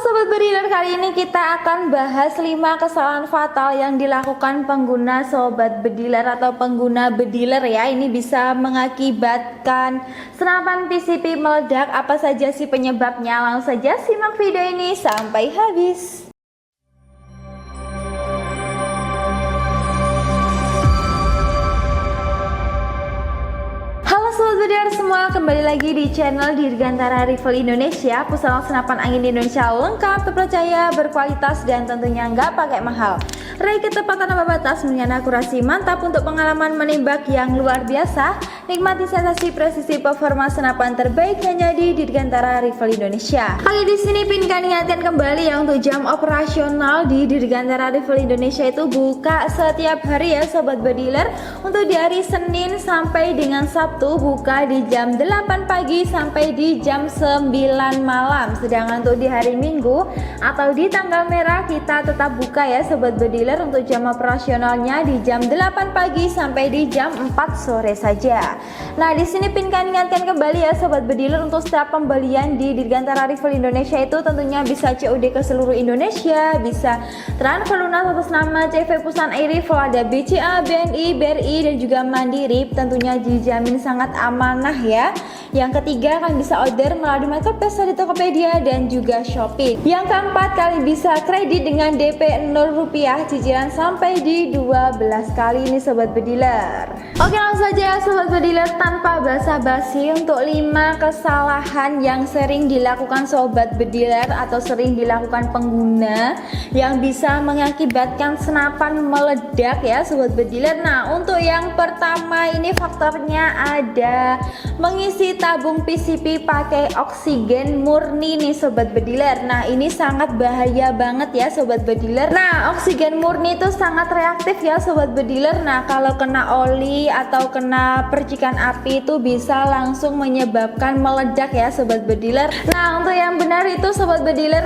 Sobat Bediler, kali ini kita akan bahas 5 kesalahan fatal yang dilakukan pengguna Sobat Bediler atau pengguna bediler ya. Ini bisa mengakibatkan senapan PCP meledak. Apa saja sih penyebabnya? Langsung saja simak video ini sampai habis. Sobat Bediler semua, kembali lagi di channel Dirgantara Rifle Indonesia, pusat senapan angin di Indonesia lengkap, terpercaya, berkualitas, dan tentunya nggak pakai mahal. Raih ketepatan tanpa batas dengan akurasi mantap untuk pengalaman menembak yang luar biasa. Nikmati sensasi presisi performa senapan terbaik hanya di Dirgantara Rifle Indonesia. Kali di sini pinkan ingatkan kembali ya, untuk jam operasional di Dirgantara Rifle Indonesia itu buka setiap hari ya Sobat Bediler. Untuk di hari Senin sampai dengan Sabtu buka di jam 8 pagi sampai di jam 9 malam. Sedangkan untuk di hari Minggu atau di tanggal merah kita tetap buka ya Sobat Bediler, untuk jam operasionalnya di jam 8 pagi sampai di jam 4 sore saja. Nah, di sini pinkan ingatkan kembali ya Sobat Bediler, untuk setiap pembelian di Dirgantara Rifle Indonesia itu tentunya bisa COD ke seluruh Indonesia, bisa transfer lunas atas nama CV Perusahaan Air Rifle, ada BCA, BNI, BRI, dan juga Mandiri. Tentunya dijamin sangat amanah ya. Yang ketiga, kalian bisa order melalui marketplace di Tokopedia dan juga Shopee. Yang keempat, kalian bisa kredit dengan DP 0 rupiah, cicilan sampai di 12 kali ini Sobat Bediler. Oke, langsung saja Sobat Bediler, tanpa basa-basi, untuk 5 kesalahan yang sering dilakukan Sobat Bediler atau sering dilakukan pengguna yang bisa mengakibatkan senapan meledak ya Sobat Bediler. Nah, untuk yang pertama ini faktornya ada mengisi tabung PCP pakai oksigen murni nih Sobat Bediler. Nah, ini sangat bahaya banget ya Sobat Bediler. Nah, oksigen murni itu sangat reaktif ya Sobat Bediler. Nah, kalau kena oli atau kena percikan api itu bisa langsung menyebabkan meledak ya Sobat Bediler. Nah, untuk yang benar itu Sobat Bediler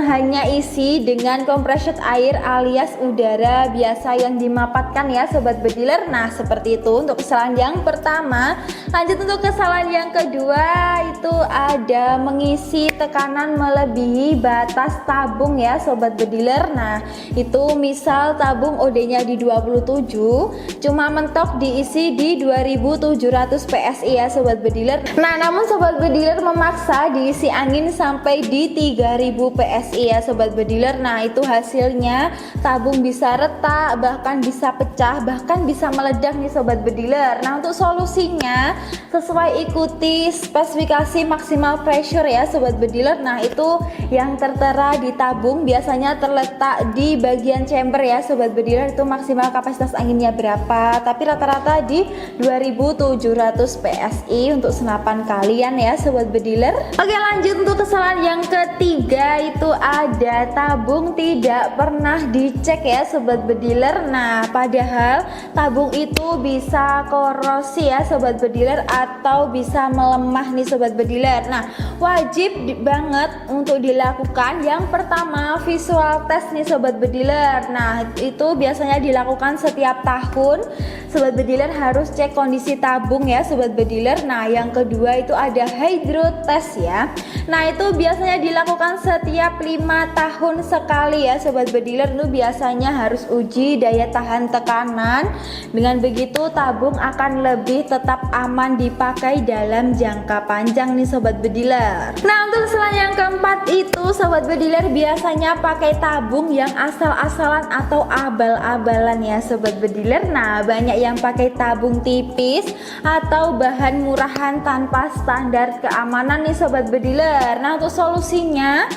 hanya isi dengan kompresor air alias udara biasa yang dimapatkan ya Sobat Bediler. Nah, seperti itu untuk kesalahan yang pertama. Lanjut untuk kesalahan yang kedua, itu ada mengisi tekanan melebihi batas tabung ya Sobat Bediler. Nah, itu misal tabung OD-nya di 27, cuma mentok diisi di 2700 PSI ya Sobat Bediler. Nah, namun Sobat Bediler memaksa diisi angin sampai di 3000 PSI ya Sobat Bediler. Nah, itu hasilnya tabung bisa retak, bahkan bisa pecah, bahkan bisa meledak nih Sobat Bediler. Nah, untuk solusinya sesuai ikuti spesifikasi maksimal pressure ya Sobat Bediler. Nah, itu yang tertera di tabung biasanya terletak di bagian chamber ya Sobat Bediler, itu maksimal kapasitas anginnya berapa, tapi rata-rata di 2700 PSI untuk senapan kalian ya Sobat Bediler. Oke, lanjut untuk kesalahan yang ketiga, itu ada tabung tidak pernah dicek ya Sobat Bediler. Nah, padahal tabung itu bisa korosi ya Sobat Bediler atau bisa melemah nih Sobat Bediler. Nah, wajib banget untuk dilakukan yang pertama visual test nih Sobat Bediler. Nah, itu biasanya dilakukan setiap tahun. Sobat Bediler harus cek kondisi tabung ya Sobat Bediler. Nah, yang kedua itu ada hydro test ya. Nah, itu biasanya dilakukan setiap 5 tahun sekali ya Sobat Bediler. Itu biasanya harus uji daya tahan tekanan. Dengan begitu tabung akan lebih tetap aman dipakai dalam jangka panjang nih Sobat Bediler. Nah, untuk kesalahan yang keempat itu Sobat Bediler biasanya pakai tabung yang asal-asalan atau abal-abalan ya Sobat Bediler. Nah, banyak yang pakai tabung tipis atau bahan murahan tanpa standar keamanan nih Sobat Bediler. Nah, untuk solusinya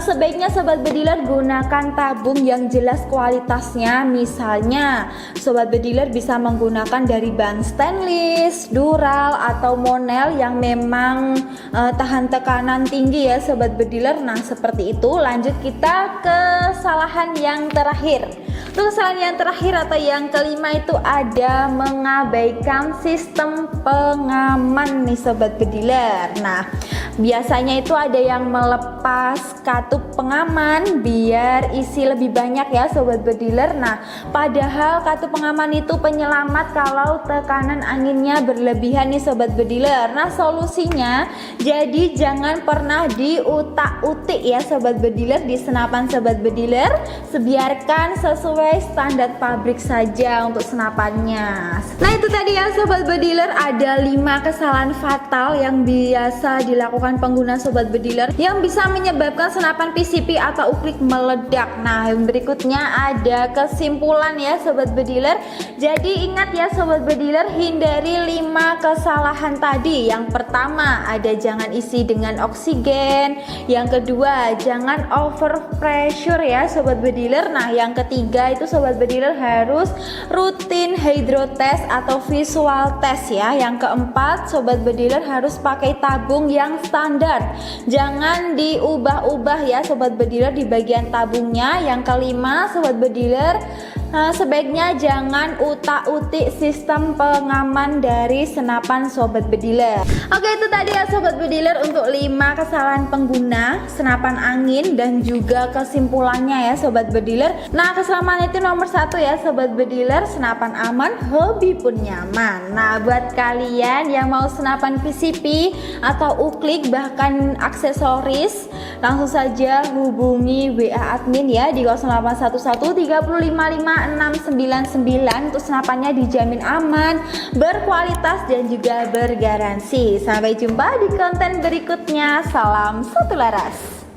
sebaiknya Sobat Bediler gunakan tabung yang jelas kualitasnya. Misalnya Sobat Bediler bisa menggunakan dari bahan stainless, dural, atau monel yang memang tahan tekanan tinggi ya Sobat Bediler. Nah, seperti itu. Lanjut kita ke kesalahan yang terakhir. Untuk kesalahan yang terakhir atau yang kelima itu ada mengabaikan sistem pengaman nih Sobat Bediler. Nah, biasanya itu ada yang melepas katup pengaman biar isi lebih banyak ya sobat bediler. Nah, padahal katup pengaman itu penyelamat kalau tekanan anginnya berlebihan nih sobat bediler. Nah, solusinya jadi jangan pernah diutak-utik ya sobat bediler di senapan sobat bediler. Biarkan sesuai standar pabrik saja untuk senapannya. Nah, itu tadi ya sobat bediler, ada 5 kesalahan fatal yang biasa dilakukan pengguna sobat bediler yang bisa menyebabkan senapan PCP atau uklik meledak. Nah, yang berikutnya ada kesimpulan ya sobat bediler. Jadi ingat ya sobat bediler, hindari 5 kesalahan tadi. Yang pertama ada jangan isi dengan oksigen. Yang kedua jangan over pressure ya sobat bediler. Nah, yang ketiga itu sobat bediler harus rutin hydrotest atau visual test ya. Yang keempat sobat bediler harus pakai tabung yang standar, jangan diubah-ubah ya sobat bediler di bagian tabungnya. Yang kelima sobat bediler, sebaiknya jangan utak-utik sistem pengaman dari senapan sobat bediler. Oke, itu tadi ya sobat bediler untuk 5 kesalahan pengguna senapan angin dan juga kesimpulannya ya sobat bediler. Nah, keselamatan itu nomor 1 ya sobat bediler, senapan aman, hobi pun nyaman. Nah, buat kalian yang mau senapan PCP atau uklik bahkan aksesoris, langsung saja hubungi WA admin ya di 0811 355 699 untuk senapannya dijamin aman, berkualitas dan juga bergaransi. Sampai jumpa di konten berikutnya. Salam satu laras.